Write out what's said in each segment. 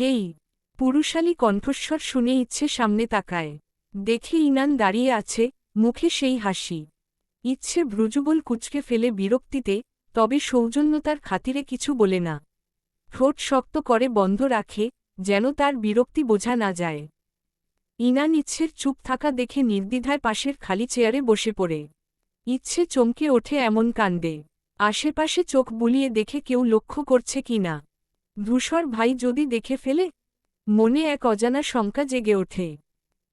হেই। পুরুষালী কণ্ঠস্বর শুনে ইচ্ছে সামনে তাকায়। দেখে ইনান দাঁড়িয়ে আছে, মুখে সেই হাসি। ইচ্ছে ভ্রুযুগল কুঁচকে ফেলে বিরক্তিতে, তবে সৌজন্যতার খাতিরে কিছু বলে না। ঠোঁট শক্ত করে বন্ধ রাখে, যেন তার বিরক্তি বোঝা না যায়। ইনান ইচ্ছের চুপ থাকা দেখে নির্দ্বিধায় পাশের খালি চেয়ারে বসে পড়ে। ইচ্ছে চমকে ওঠে এমন কাণ্ডে। আশেপাশে চোখ বুলিয়ে দেখে কেউ লক্ষ্য করছে কি না। ধূসর ভাই যদি দেখে ফেলে? মনে এক অজানা শঙ্কা জেগে ওঠে।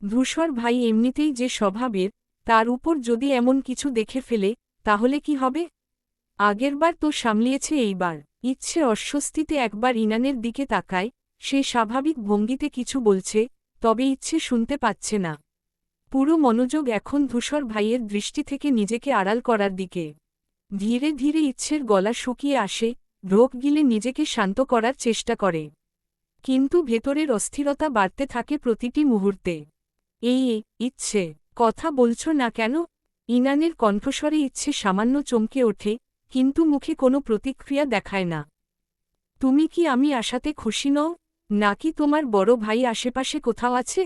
ধূসর ভাই এমনিতেই যে স্বভাবের, তার উপর যদি এমন কিছু দেখে ফেলে, তাহলে কি হবে? আগেরবার তো সামলিয়েছে, এইবার। ইচ্ছে অস্বস্তিতে একবার ইনানের দিকে তাকায়, সে স্বাভাবিক ভঙ্গিতে কিছু বলছে, তবে ইচ্ছে শুনতে পাচ্ছে না। পুরো মনোযোগ এখন ধূসর ভাইয়ের দৃষ্টি থেকে নিজেকে আড়াল করার দিকে। ধীরে ধীরে ইচ্ছের গলা শুকিয়ে আসে, ঢোক গিলে নিজেকে শান্ত করার চেষ্টা করে। কিন্তু ভেতরের অস্থিরতা বাড়তে থাকে প্রতিটি মুহূর্তে। এই ইচ্ছে, কথা বলছো না কেন? ইনানের কণ্ঠস্বরে ইচ্ছে সামান্য চমকে ওঠে, কিন্তু মুখে কোনো প্রতিক্রিয়া দেখায় না। তুমি কি আমি আসাতে খুশি নও? নাকি তোমার বড় ভাই আশেপাশে কোথাও আছে?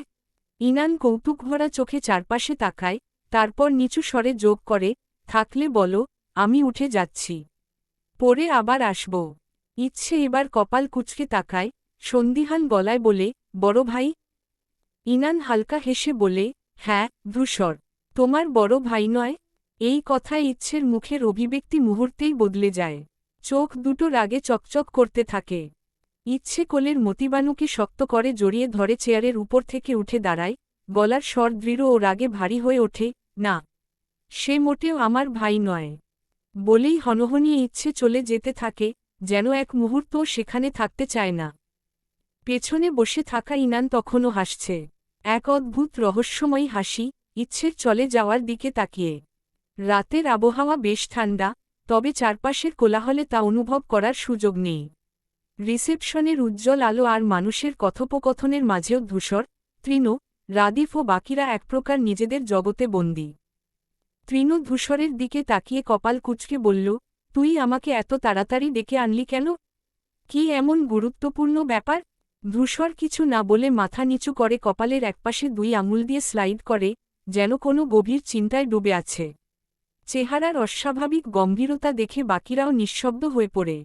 ইনান কৌতুকভরা চোখে চারপাশে তাকায়, তারপর নিচু স্বরে যোগ করে, থাকলে বলো, আমি উঠে যাচ্ছি। পরে আবার আসব। ইচ্ছে এবার কপাল কুঁচকে তাকায়, সন্দিহান গলায় বলে, বড় ভাই? ইনান হালকা হেসে বলে, হ্যাঁ, ধূসর। তোমার বড় ভাই নয়? এই কথায় ইচ্ছের মুখের অভিব্যক্তি মুহূর্তেই বদলে যায়। চোখ দুটো রাগে চকচক করতে থাকে। ইচ্ছে কোলের মতিবানুকে শক্ত করে জড়িয়ে ধরে চেয়ারের উপর থেকে উঠে দাঁড়ায়, গলার স্বর দৃঢ় ও রাগে ভারী হয়ে ওঠে, না। সে মোটেও আমার ভাই নয়। বলেই হনহনিয়ে ইচ্ছে চলে যেতে থাকে, যেন এক মুহূর্তও সেখানে থাকতে চায় না। পেছনে বসে থাকা ইনান তখনও হাসছে। এক অদ্ভুত রহস্যময়ী হাসি, ইচ্ছের চলে যাওয়ার দিকে তাকিয়ে। রাতের আবহাওয়া বেশ ঠান্ডা, তবে চারপাশের কোলাহলে তা অনুভব করার সুযোগ নেই। রিসেপশনের উজ্জ্বল আলো আর মানুষের কথোপকথনের মাঝেও ধূসর, তৃণ, রাদিফ ও বাকিরা একপ্রকার নিজেদের জগতে বন্দী। তৃণ ধূসরের দিকে তাকিয়ে কপাল কুঁচকে বলল, তুই আমাকে এত তাড়াতাড়ি ডেকে আনলি কেন? কি এমন গুরুত্বপূর্ণ ব্যাপার? ধূসর কিছু না বলে মাথা নিচু করে কপালের একপাশে 2 আঙুল দিয়ে স্লাইড করে, যেন কোনো গভীর চিন্তায় ডুবে আছে। চেহারার অস্বাভাবিক গম্ভীরতা দেখে বাকিরাও নিঃশব্দ হয়ে পড়ে।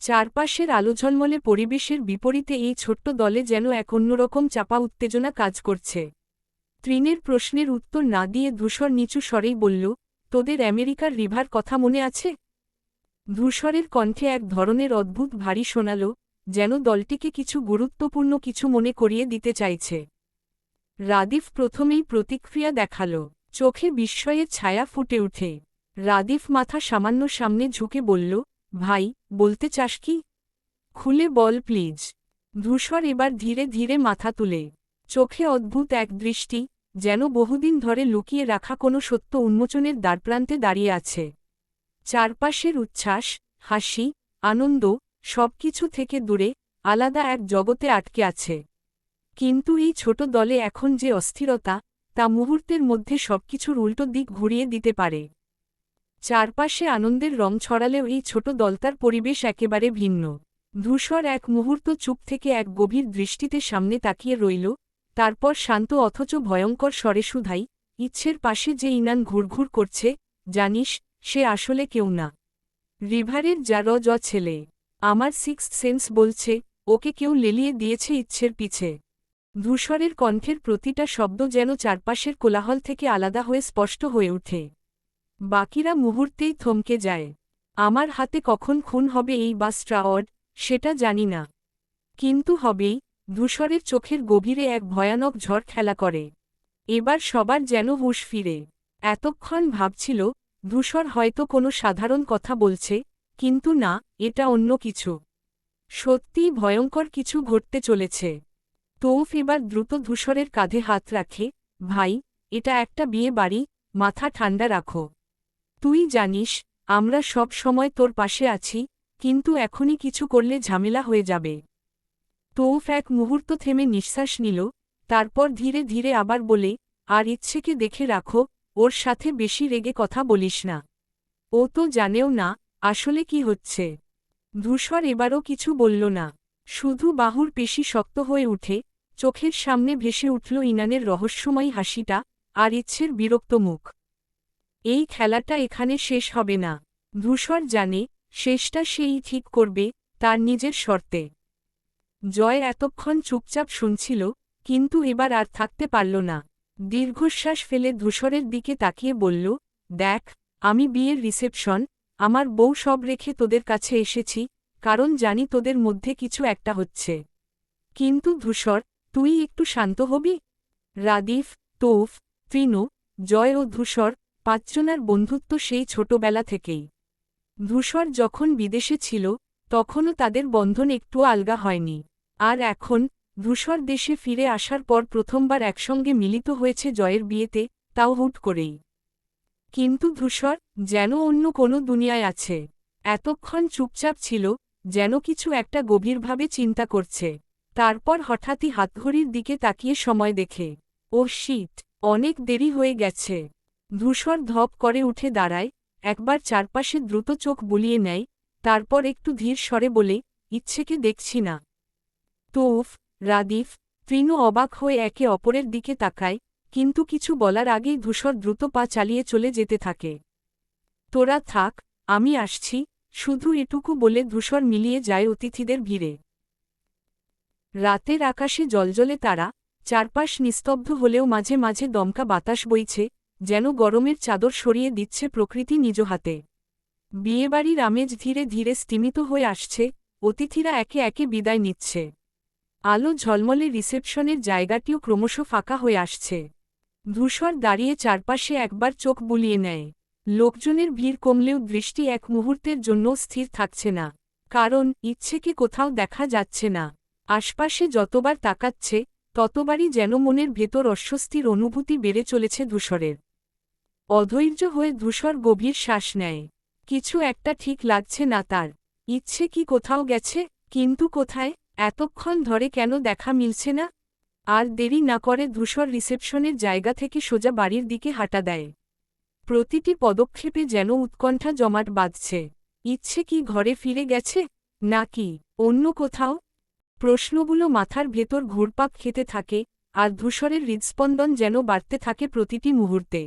চারপাশের আলোঝলমলে পরিবেশের বিপরীতে এই ছোট্ট দলে যেন এক অন্যরকম চাপা উত্তেজনা কাজ করছে। তৃণের প্রশ্নের উত্তর না দিয়ে ধূসর নিচু স্বরেই বলল, তোদের আমেরিকার রিভার কথা মনে আছে? ধূসরের কণ্ঠে এক ধরনের অদ্ভুত ভারী শোনাল, যেন দলটিকে কিছু গুরুত্বপূর্ণ কিছু মনে করিয়ে দিতে চাইছে। রাদিফ প্রথমেই প্রতিক্রিয়া দেখাল, চোখে বিস্ময়ের ছায়া ফুটে উঠে। রাদিফ মাথা সামান্য সামনে ঝুঁকে বলল, ভাই, বলতে চাস কি? খুলে বল প্লিজ। ধূসর এবার ধীরে ধীরে মাথা তুলে। চোখে অদ্ভুত এক দৃষ্টি, যেন বহুদিন ধরে লুকিয়ে রাখা কোনো সত্য উন্মোচনের দ্বারপ্রান্তে দাঁড়িয়ে আছে। চারপাশের উচ্ছ্বাস, হাসি, আনন্দ, সবকিছু থেকে দূরে, আলাদা এক জগতে আটকে আছে। কিন্তু এই ছোট দলে এখন যে অস্থিরতা, তা মুহূর্তের মধ্যে সবকিছুর উল্টো দিক ঘুরিয়ে দিতে পারে। চারপাশে আনন্দের রং ছড়ালেও এই ছোট দলটার পরিবেশ একেবারে ভিন্ন। ধূসর এক মুহূর্ত চুপ থেকে এক গভীর দৃষ্টিতে সামনে তাকিয়ে রইল, তারপর শান্ত অথচ ভয়ঙ্কর স্বরে শুধাই, ইচ্ছের পাশে যে ইনান ঘুরঘুর করছে, জানিস, সে আসলে কেউ না। রিভারের জ ছেলে। আমার সিক্সথ সেন্স বলছে, ওকে কেউ লেলিয়ে দিয়েছে ইচ্ছের পিছে। ধূসরের কণ্ঠের প্রতিটা শব্দ যেন চারপাশের কোলাহল থেকে আলাদা হয়ে স্পষ্ট হয়ে ওঠে। বাকিরা মুহূর্তেই থমকে যায়। আমার হাতে কখন খুন হবে এই বা স্ট্রাওয়ার্ড, সেটা জানি না। কিন্তু হবেই। ধূসরের চোখের গভীরে এক ভয়ানক ঝড় খেলা করে। এবার সবার যেন হুঁশ ফিরে। এতক্ষণ ভাবছিল, ধূসর হয়তো কোনো সাধারণ কথা বলছে, কিন্তু না, এটা অন্য কিছু। সত্যিই ভয়ঙ্কর কিছু ঘটতে চলেছে। তৌফ এবার দ্রুত ধূসরের কাঁধে হাত রাখে, ভাই, এটা একটা বিয়ে বাড়ি, মাথা ঠান্ডা রাখো। তুই জানিস, আমরা সব সময় তোর পাশে আছি, কিন্তু এখনই কিছু করলে ঝামেলা হয়ে যাবে। তৌফ এক মুহূর্ত থেমে নিঃশ্বাস নিল, তারপর ধীরে ধীরে আবার বলে, আর ইচ্ছেকে দেখে রাখো, ওর সাথে বেশি রেগে কথা বলিস না। ও তো জানেও না, আসলে কি হচ্ছে। ধূসর এবারও কিছু বলল না। শুধু বাহুর পেশি শক্ত হয়ে উঠে, চোখের সামনে ভেসে উঠল ইনানের রহস্যময়ী হাসিটা, আর ইচ্ছের বিরক্ত মুখ। এই খেলাটা এখানে শেষ হবে না। ধূসর জানে, শেষটা সেই ঠিক করবে, তার নিজের শর্তে। জয় এতক্ষণ চুপচাপ শুনছিল, কিন্তু এবার আর থাকতে পারল না। দীর্ঘশ্বাস ফেলে ধূসরের দিকে তাকিয়ে বলল, দেখ, আমি বিয়ের রিসেপশন, আমার বউ সব রেখে তোদের কাছে এসেছি, কারণ জানি তোদের মধ্যে কিছু একটা হচ্ছে। কিন্তু ধূসর, তুই একটু শান্ত হবি? রাদিফ, তৌফ, তৃণ, জয় ও ধূসর, পাঁচজনার বন্ধুত্ব সেই ছোটবেলা থেকেই। ধূসর যখন বিদেশে ছিল, তখনও তাদের বন্ধন একটুও আলগা হয়নি। আর এখন, ধূসর দেশে ফিরে আসার পর প্রথমবার একসঙ্গে মিলিত হয়েছে জয়ের বিয়েতে, তাও হুট করেই। কিন্তু ধূসর যেন অন্য কোনো দুনিয়ায় আছে। এতক্ষণ চুপচাপ ছিল, যেন কিছু একটা গভীরভাবে চিন্তা করছে। তারপর হঠাৎই হাতঘড়ির দিকে তাকিয়ে সময় দেখে, ও শিট, অনেক দেরি হয়ে গেছে। ধূসর ধপ করে উঠে দাঁড়ায়, একবার চারপাশে দ্রুত চোখ বুলিয়ে নেয়, তারপর একটু ধীর স্বরে বলে, ইচ্ছেকে দেখছি না। তৌফ, রাদিফ, তৃণ অবাক হয়ে একে অপরের দিকে তাকায়, কিন্তু কিছু বলার আগেই ধূসর দ্রুত পা চালিয়ে চলে যেতে থাকে। তোরা থাক, আমি আসছি, শুধু এটুকু বলে ধূসর মিলিয়ে যায় অতিথিদের ভিড়ে। রাতের আকাশে জ্বলজ্বলে তারা, চারপাশ নিস্তব্ধ হলেও মাঝে মাঝে দমকা বাতাস বইছে, যেন গরমের চাদর সরিয়ে দিচ্ছে প্রকৃতি নিজ হাতে। বিয়েবাড়ির আমেজ ধীরে ধীরে স্তিমিত হয়ে আসছে, অতিথিরা একে একে বিদায় নিচ্ছে। আলো ঝলমলে রিসেপশনের জায়গাটিও ক্রমশ ফাঁকা হয়ে আসছে। ধূসর দাঁড়িয়ে চারপাশে একবার চোখ বুলিয়ে নেয়। লোকজনের ভিড় কমলেও দৃষ্টি এক মুহূর্তের জন্য স্থির থাকছে না। কারণ ইচ্ছেকে কোথাও দেখা যাচ্ছে না। আশপাশে যতবার তাকাচ্ছে, ততবারই যেন মনের ভেতর অস্বস্তির অনুভূতি বেড়ে চলেছে ধূসরের। অধৈর্য হয়ে ধূসর গভীর শ্বাস নেয়। কিছু একটা ঠিক লাগছে না তার। ইচ্ছে কি কোথাও গেছে? কিন্তু কোথায়? এতক্ষণ ধরে কেন দেখা মিলছে না? আর দেরি না করে ধূসর রিসেপশনের জায়গা থেকে সোজা বাড়ির দিকে হাঁটা দেয়। প্রতিটি পদক্ষেপে যেন উৎকণ্ঠা জমাট বাঁধছে। ইচ্ছে কি ঘরে ফিরে গেছে? নাকি অন্য কোথাও? প্রশ্নগুলো মাথার ভেতর ঘুরপাক খেতে থাকে, আর ধূসরের হৃদস্পন্দন যেন বাড়তে থাকে প্রতিটি মুহূর্তে।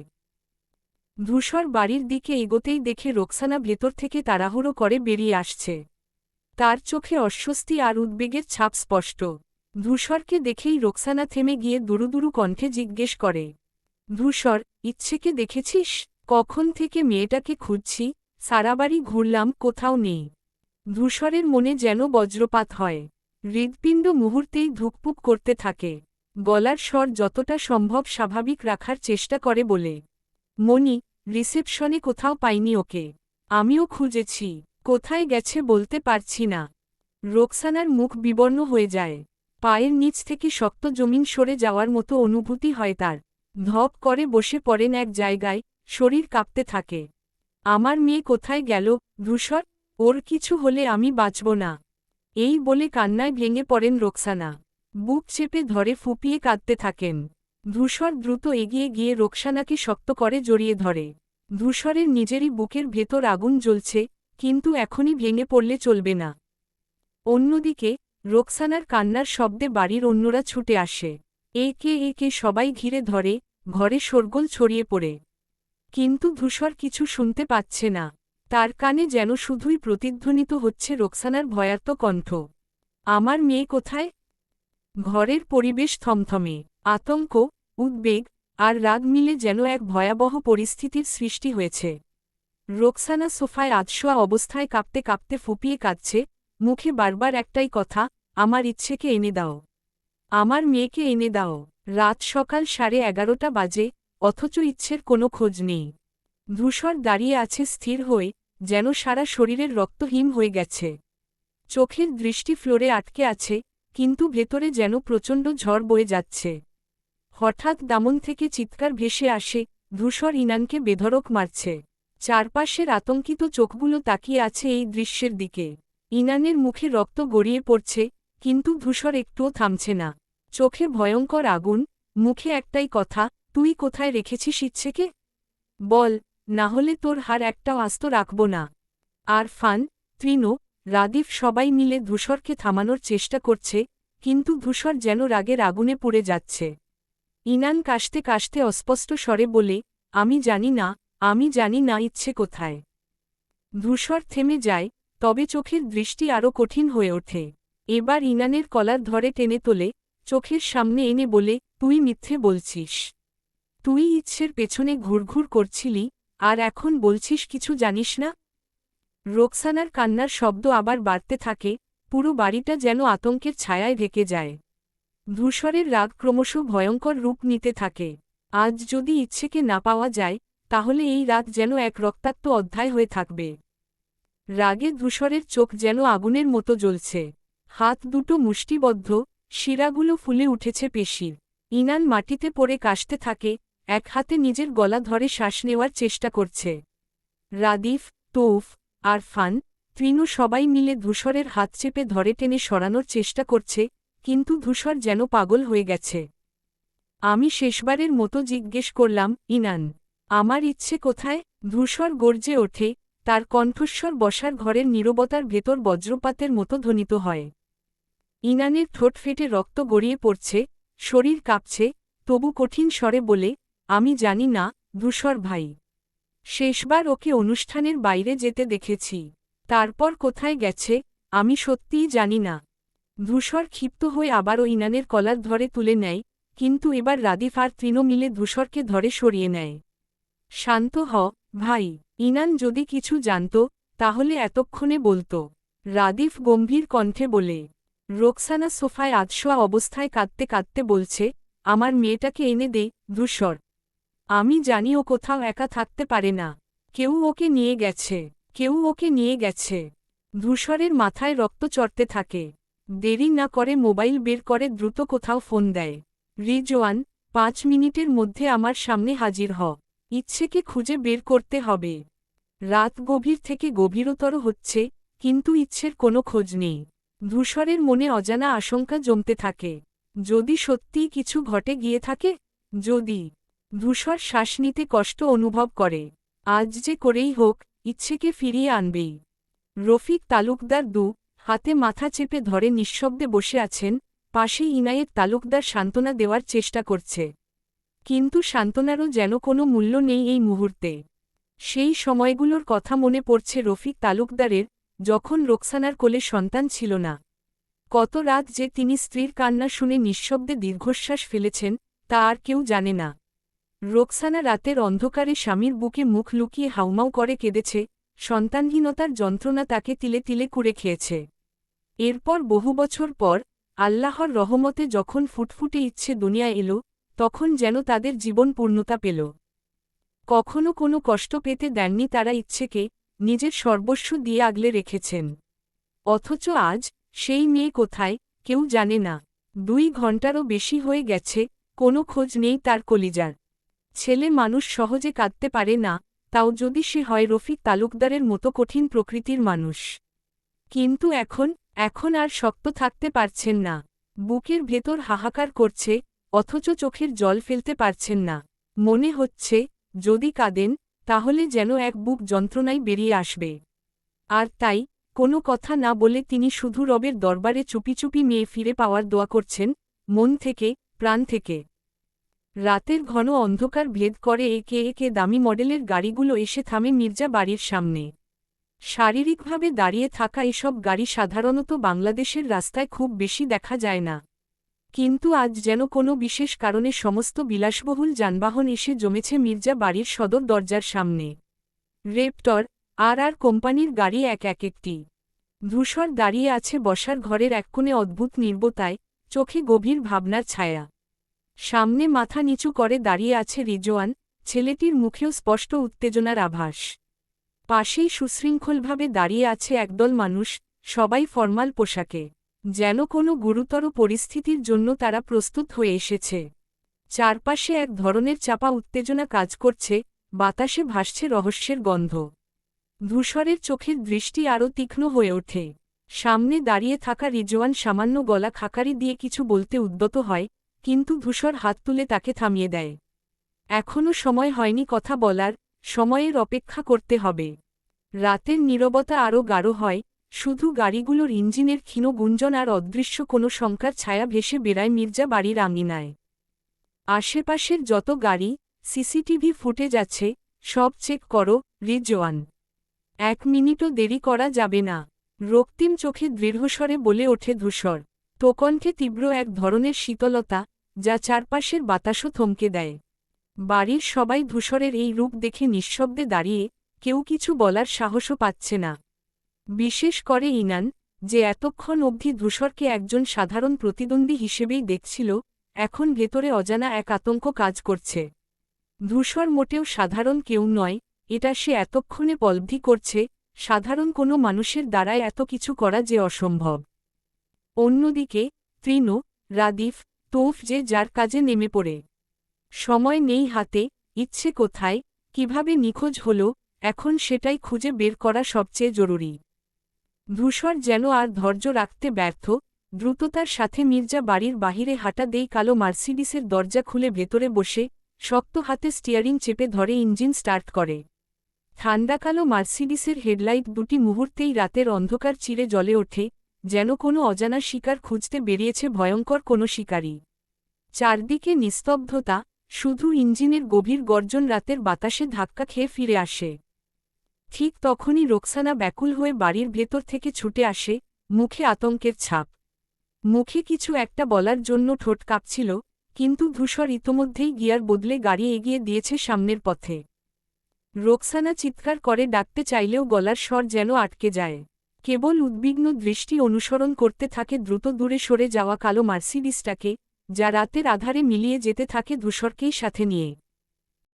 ধূসর বাড়ির দিকে এগোতেই দেখে রোকসানা ভেতর থেকে তাড়াহুড়ো করে বেরিয়ে আসছে। তার চোখে অস্বস্তি আর উদ্বেগের ছাপ স্পষ্ট। ধূসরকে দেখেই রোকসানা থেমে গিয়ে দুরুদুরু কণ্ঠে জিজ্ঞেস করে, ধূসর, ইচ্ছেকে দেখেছিস? কখন থেকে মেয়েটাকে খুঁজছি, সারা বাড়ি ঘুরলাম, কোথাও নেই। ধূসরের মনে যেন বজ্রপাত হয়। হৃৎপিণ্ড মুহূর্তেই ধুকপুক করতে থাকে। গলার স্বর যতটা সম্ভব স্বাভাবিক রাখার চেষ্টা করে বলে, মনি, রিসেপশনে কোথাও পাইনি ওকে। আমিও খুঁজেছি, কোথায় গেছে বলতে পারছি না। রোকসানার মুখ বিবর্ণ হয়ে যায়। পায়ের নিচ থেকে শক্ত জমিন সরে যাওয়ার মতো অনুভূতি হয় তার। ধপ করে বসে পড়েন এক জায়গায়, শরীর কাঁপতে থাকে। আমার মেয়ে কোথায় গেল, ধূসর? ওর কিছু হলে আমি বাঁচব না। এই বলে কান্নায় ভেঙে পড়েন রোকসানা। বুক চেপে ধরে ফুপিয়ে কাঁদতে থাকেন। ধূসর দ্রুত এগিয়ে গিয়ে রোকসানাকে শক্ত করে জড়িয়ে ধরে। ধূসরের নিজেরই বুকের ভেতর আগুন জ্বলছে, কিন্তু এখনই ভেঙে পড়লে চলবে না। অন্যদিকে, রোকসানার কান্নার শব্দে বাড়ির অন্যরা ছুটে আসে। একে একে সবাই ঘিরে ধরে, ঘরে শোরগোল ছড়িয়ে পড়ে। কিন্তু ধূসর কিছু শুনতে পাচ্ছে না। তার কানে যেন শুধুই প্রতিধ্বনিত হচ্ছে রোকসানার ভয়ার্ত কণ্ঠ। আমার মেয়ে কোথায়? ঘরের পরিবেশ থমথমে। আতঙ্ক, উদ্বেগ আর রাগ মিলে যেন এক ভয়াবহ পরিস্থিতির সৃষ্টি হয়েছে। রোকসানা সোফায় আধশোয়া অবস্থায় কাঁপতে কাঁপতে ফুপিয়ে কাঁদছে, মুখে বারবার একটাই কথা, আমার ইচ্ছেকে এনে দাও। আমার মেয়েকে এনে দাও। রাত সকাল 11:30 বাজে, অথচ ইচ্ছের কোনো খোঁজ নেই। ধূসর দাঁড়িয়ে আছে স্থির হয়ে, যেন সারা শরীরের রক্ত হিম হয়ে গেছে। চোখের দৃষ্টি ফ্লোরে আটকে আছে, কিন্তু ভেতরে যেন প্রচণ্ড ঝড় বয়ে যাচ্ছে। হঠাৎ দামন থেকে চিৎকার ভেসে আসে, ধূসর ইনানকে বেধড়ক মারছে। চারপাশের আতঙ্কিত চোখগুলো তাকিয়ে আছে এই দৃশ্যের দিকে। ইনানের মুখে রক্ত গড়িয়ে পড়ছে, কিন্তু ধূসর একটুও থামছে না। চোখে ভয়ঙ্কর আগুন, মুখে একটাই কথা, তুই কোথায় রেখেছিস ইচ্ছেকে? বল, না হলে তোর হার একটাও আস্ত রাখব না। আর ফান, তৃণ, রাদিফ সবাই মিলে ধূসরকে থামানোর চেষ্টা করছে, কিন্তু ধূসর যেন রাগের আগুনে পুড়ে যাচ্ছে। ইনান কাশতে কাশতে অস্পষ্ট স্বরে বলে, আমি জানি না ইচ্ছে কোথায়। ধূসর থেমে যায়, তবে চোখের দৃষ্টি আরও কঠিন হয়ে ওঠে। এবার ইনানের কলার ধরে টেনে তোলে, চোখের সামনে এনে বলে, তুই মিথ্যে বলছিস। তুই ইচ্ছের পেছনে ঘুরঘুর করছিলি, আর এখন বলছিস কিছু জানিস না। রোকসানার কান্নার শব্দ আবার বাড়তে থাকে, পুরো বাড়িটা যেন আতঙ্কের ছায়ায় ঢেকে যায়। ধূসরের রাগ ক্রমশ ভয়ঙ্কর রূপ নিতে থাকে। আজ যদি ইচ্ছেকে না পাওয়া যায়, তাহলে এই রাত যেন এক রক্তাক্ত অধ্যায় হয়ে থাকবে। রাগে ধূসরের চোখ যেন আগুনের মতো জ্বলছে। হাত দুটো মুষ্টিবদ্ধ, শিরাগুলো ফুলে উঠেছে পেশির। ইনান মাটিতে পড়ে কাশতে থাকে, এক হাতে নিজের গলা ধরে শ্বাস নেওয়ার চেষ্টা করছে। রাদিফ, তৌফ, আরফান, তৃণু সবাই মিলে ধূসরের হাত চেপে ধরে টেনে সরানোর চেষ্টা করছে, কিন্তু ধূসর যেন পাগল হয়ে গেছে। আমি শেষবারের মতো জিজ্ঞেস করলাম, ইনান, আমার ইচ্ছে কোথায়? ধূসর গর্জে ওঠে, তার কণ্ঠস্বর বসার ঘরের নীরবতার ভেতর বজ্রপাতের মতো ধ্বনিত হয়। ইনানের ঠোঁট ফেটে রক্ত গড়িয়ে পড়ছে, শরীর কাঁপছে, তবু কঠিন স্বরে বলে, আমি জানি না, ধূসর ভাই। শেষবার ওকে অনুষ্ঠানের বাইরে যেতে দেখেছি। তারপর কোথায় গেছে, আমি সত্যিই জানি না। ধূসর ক্ষিপ্ত হয়ে আবারও ইনানের কলার ধরে তুলে নেয়, কিন্তু এবার রাদিফ আর তৃণ মিলে ধূসরকে ধরে সরিয়ে নেয়। শান্ত হ, ভাই। ইনান যদি কিছু জানত, তাহলে এতক্ষণে বলত। রাদিফ গম্ভীর কণ্ঠে বলে। রোকসানা সোফায় আধশোয়া অবস্থায় কাঁদতে কাঁদতে বলছে, আমার মেয়েটাকে এনে দে, ধূসর। আমি জানি ও কোথাও একা থাকতে পারে না। কেউ ওকে নিয়ে গেছে। ধূসরের মাথায় রক্ত চড়তে থাকে। দেরি না করে মোবাইল বের করে দ্রুত কোথাও ফোন দেয়। রিজওয়ান, 5 মিনিটের মধ্যে আমার সামনে হাজির হ। ইচ্ছেকে খুঁজে বের করতে হবে। রাত গভীর থেকে গভীরতর হচ্ছে, কিন্তু ইচ্ছের কোনো খোঁজ নেই। ধূসরের মনে অজানা আশঙ্কা জমতে থাকে। যদি সত্যিই কিছু ঘটে গিয়ে থাকে? যদি। ধূসর শ্বাস নিতে কষ্ট অনুভব করে। আজ যে করেই হোক, ইচ্ছেকে ফিরিয়ে আনবেই। রফিক তালুকদার হাতে মাথা চেপে ধরে নিঃশব্দে বসে আছেন, পাশে ইনায়েত তালুকদার সান্ত্বনা দেওয়ার চেষ্টা করছে। কিন্তু সান্ত্বনারও যেন কোনো মূল্য নেই এই মুহূর্তে। সেই সময়গুলোর কথা মনে পড়ছে রফিক তালুকদারের, যখন রোকসানার কোলে সন্তান ছিল না। কত রাত যে তিনি স্ত্রীর কান্না শুনে নিঃশব্দে দীর্ঘশ্বাস ফেলেছেন, তা আর কেউ জানে না। রোকসানা রাতের অন্ধকারে স্বামীর বুকে মুখ লুকিয়ে হাউমাউ করে কেঁদেছে, সন্তানহীনতার যন্ত্রণা তাকে তিলে তিলে কুড়ে খেয়েছে। এরপর বহু বছর পর, আল্লাহর রহমতে যখন ফুটফুটে ইচ্ছে দুনিয়ায় এলো, তখন যেন তাদের জীবন পূর্ণতা পেল। কখনো কোনো কষ্ট পেতে দেননি তারা ইচ্ছেকে, নিজের সর্বস্ব দিয়ে আগলে রেখেছেন। অথচ আজ, সেই মেয়ে কোথায়, কেউ জানে না। 2 ঘন্টারও বেশি হয়ে গেছে, কোনো খোঁজ নেই তার কলিজার। ছেলে মানুষ সহজে কাঁদতে পারে না, তাও যদি সে হয় রফিক তালুকদারের মতো কঠিন প্রকৃতির মানুষ। কিন্তু এখন আর শক্ত থাকতে পারছেন না। বুকের ভেতর হাহাকার করছে, অথচ চোখের জল ফেলতে পারছেন না। মনে হচ্ছে, যদি কাঁদেন, তাহলে যেন এক বুক যন্ত্রণায় বেরিয়ে আসবে। আর তাই, কোনো কথা না বলে তিনি শুধু রবের দরবারে চুপি চুপি মেয়ে ফিরে পাওয়ার দোয়া করছেন, মন থেকে, প্রাণ থেকে। রাতের ঘন অন্ধকার ভেদ করে একে একে দামি মডেলের গাড়িগুলো এসে থামে মির্জা বাড়ির সামনে। শারীরিকভাবে দাঁড়িয়ে থাকা এসব গাড়ি সাধারণত বাংলাদেশের রাস্তায় খুব বেশি দেখা যায় না। কিন্তু আজ যেন কোনো বিশেষ কারণে সমস্ত বিলাসবহুল যানবাহন এসে জমেছে মির্জা বাড়ির সদর দরজার সামনে। রেপটর, আর কোম্পানির গাড়ি এক একটি। ধূসর দাঁড়িয়ে আছে বসার ঘরের এক কোণে অদ্ভুত নির্বতায়, চোখে গভীর ভাবনার ছায়া। সামনে মাথা নিচু করে দাঁড়িয়ে আছে রিজওয়ান, ছেলেটির মুখেও স্পষ্ট উত্তেজনার আভাস। পাশেই সুশৃঙ্খলভাবে দাঁড়িয়ে আছে একদল মানুষ, সবাই ফরমাল পোশাকে। যেন কোনো গুরুতর পরিস্থিতির জন্য তারা প্রস্তুত হয়ে এসেছে। চারপাশে এক ধরনের চাপা উত্তেজনা কাজ করছে, বাতাসে ভাসছে রহস্যের গন্ধ। ধূসরের চোখের দৃষ্টি আরও তীক্ষ্ণ হয়ে ওঠে। সামনে দাঁড়িয়ে থাকা রিজওয়ান সামান্য গলা খাকারি দিয়ে কিছু বলতে উদ্যত হয়, কিন্তু ধূসর হাত তুলে তাকে থামিয়ে দেয়। এখনও সময় হয়নি কথা বলার, সময়ের অপেক্ষা করতে হবে। রাতের নীরবতা আরও গাঢ় হয়, শুধু গাড়িগুলোর ইঞ্জিনের ক্ষীণ গুঞ্জন আর অদৃশ্য কোনো শঙ্কার ছায়া ভেসে বেড়ায় মির্জা বাড়ির আঙিনায়। আশেপাশের যত গাড়ি, সিসিটিভি ফুটেজ আছে, সব চেক করো, রিজওয়ান। 1 মিনিটও দেরি করা যাবে না। রক্তিম চোখে দৃঢ়স্বরে বলে ওঠে ধূসর। তোকনকে তীব্র এক ধরনের শীতলতা, যা চারপাশের বাতাসও থমকে দেয়। বাড়ির সবাই ধূসরের এই রূপ দেখে নিঃশব্দে দাঁড়িয়ে, কেউ কিছু বলার সাহসও পাচ্ছে না। বিশেষ করে ইনান, যে এতক্ষণ অবধি ধূসরকে একজন সাধারণ প্রতিদ্বন্দ্বী হিসেবেই দেখছিল, এখন ভেতরে অজানা এক আতঙ্ক কাজ করছে। ধূসর মোটেও সাধারণ কেউ নয়, এটা সে এতক্ষণে উপলব্ধি করছে, সাধারণ কোনো মানুষের দ্বারায় এত কিছু করা যে অসম্ভব। অন্যদিকে তৃণ, রাদিফ, তৌফ যে যার কাজে নেমে পড়ে। সময় নেই হাতে, ইচ্ছে কোথায়, কিভাবে নিখোঁজ হল, এখন সেটাই খুঁজে বের করা সবচেয়ে জরুরি। ধূসর যেন আর ধৈর্য রাখতে ব্যর্থ, দ্রুততার সাথে মির্জা বাড়ির বাহিরে হাঁটা দেই কালো মার্সিডিসের দরজা খুলে ভেতরে বসে, শক্ত হাতে স্টিয়ারিং চেপে ধরে ইঞ্জিন স্টার্ট করে। ঠান্ডা কালো মার্সিডিসের হেডলাইট দুটি মুহূর্তেই রাতের অন্ধকার চিরে জ্বলে ওঠে, যেন কোনো অজানা শিকার খুঁজতে বেরিয়েছে ভয়ঙ্কর কোনো শিকারী। চারদিকে নিস্তব্ধতা, শুধু ইঞ্জিনের গভীর গর্জন রাতের বাতাসে ধাক্কা খেয়ে ফিরে আসে। ঠিক তখনই রোকসানা ব্যাকুল হয়ে বাড়ির ভেতর থেকে ছুটে আসে, মুখে আতঙ্কের ছাপ। মুখে কিছু একটা বলার জন্য ঠোঁট কাঁপছিল, কিন্তু ধূসর ইতোমধ্যেই গিয়ার বদলে গাড়ি এগিয়ে দিয়েছে সামনের পথে। রোকসানা চিৎকার করে ডাকতে চাইলেও গলার স্বর যেন আটকে যায়। কেবল উদ্বিগ্ন দৃষ্টি অনুসরণ করতে থাকে দ্রুত দূরে সরে যাওয়া কালো মার্সিডিসটাকে, যা রাতের আধারে মিলিয়ে যেতে থাকে ধূসরকেই সাথে নিয়ে।